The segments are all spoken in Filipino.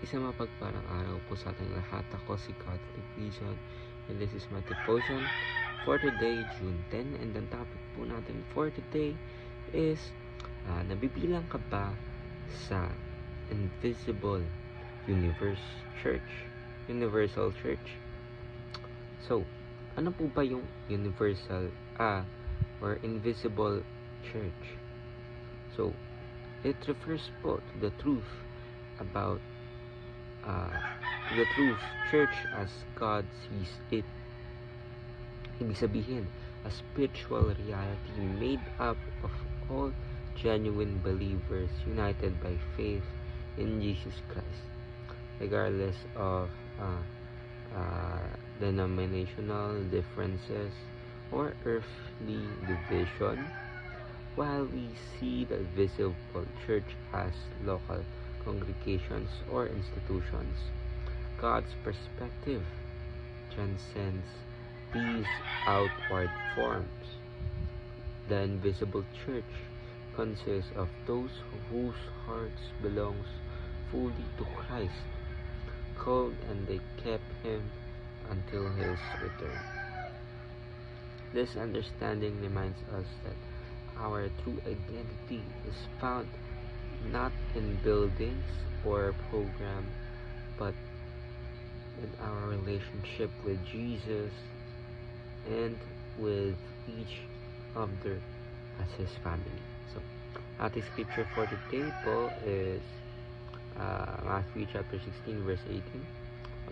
Isang mapagpalang araw po sa ating lahat. Ako si Catholic Vision and this is my devotion for today, June 10. And ang topic po natin for today is nabibilang ka ba sa Invisible Universal Church? So, ano po ba yung universal or invisible church? So, it refers po to the truth about the truth church as God sees it. Ibig sabihin, a spiritual reality made up of all genuine believers united by faith in Jesus Christ, regardless of denominational differences or earthly division. While we see the visible church as local congregations or institutions, God's perspective transcends these outward forms. The invisible church consists of those whose hearts belongs fully to Christ, called and they kept him until his return. This understanding reminds us that our true identity is found not in buildings or program, but in our relationship with Jesus and with each other as His family. So, ating scripture for today po is Matthew chapter 16 verse 18.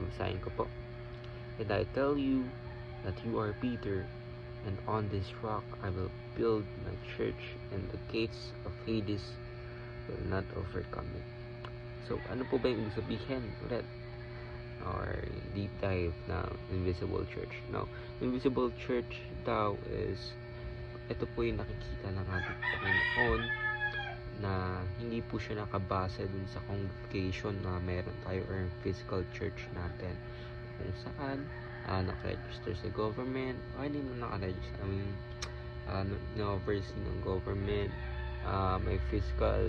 Basahin ko po. And I tell you that you are Peter, and on this rock I will build my church, and the gates of Hades will not overcome it. So, ano po ba yung ibig sabihin ulit? Or deep dive na invisible church. Now, invisible church daw is ito po yung nakikita ng ating Panginoon na hindi po siya nakabase dun sa congregation na meron tayo or physical church natin kung saan nakaregister sa government o hindi mo nakaregister na-oversee ng government, may physical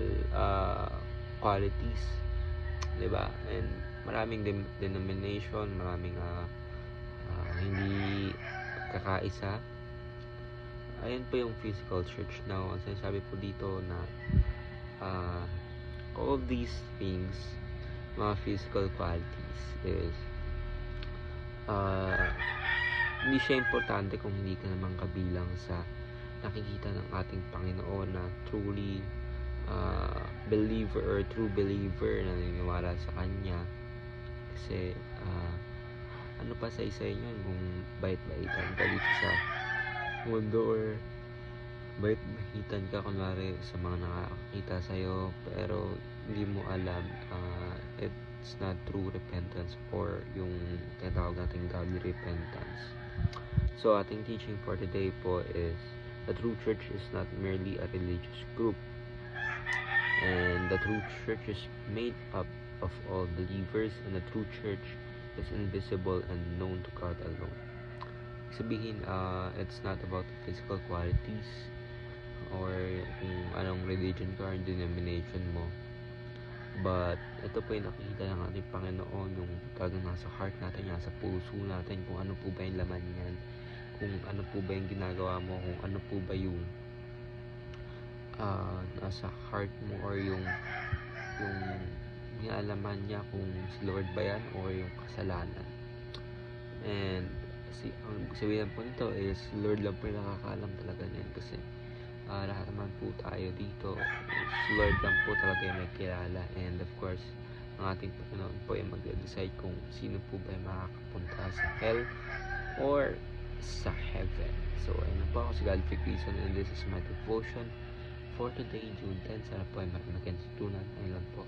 qualities, diba? And maraming denomination, maraming hindi kakaisa. Ayan po yung physical church. Now, ang sinasabi po dito na all of these things, mga physical qualities is hindi siya importante kung hindi ka naman kabilang sa nakikita ng ating Panginoon na truly believer or true believer na naniniwala sa Kanya. Kasi ano pa sa isa yun kung bait-baitan ka dito sa mundo or bait-baitan ka kunwari sa mga nakakita sa'yo pero hindi mo alam it's not true repentance or yung tinatawag nating godly repentance. So ating teaching for today po is the true church is not merely a religious group, and the true church is made up of all believers, and the true church is invisible and known to God alone. Sabihin, it's not about physical qualities or kung anong religion ka or denomination mo, but ito po yung nakikita ng ating Panginoon, yung talagang nasa heart natin, nasa puso natin, kung ano po ba yung laman yan, kung ano po ba yung ginagawa mo, kung ano po ba yung nasa heart mo or yung nialaman niya kung si Lord ba yan or yung kasalanan. And ang sabihin po nito is Lord lang po yung nakakaalam talaga niyan, kasi lahat naman po tayo dito si Lord lang po talaga yung may kilala, and of course ang ating Panginoon po yung mag-decide kung sino po ba yung makakapunta sa hell or sa heaven. So ayun po, ako si Godfrey Quezon and this is my devotion for today, June 10. Sana po ay marami kayong natutunan. Ayun lang po,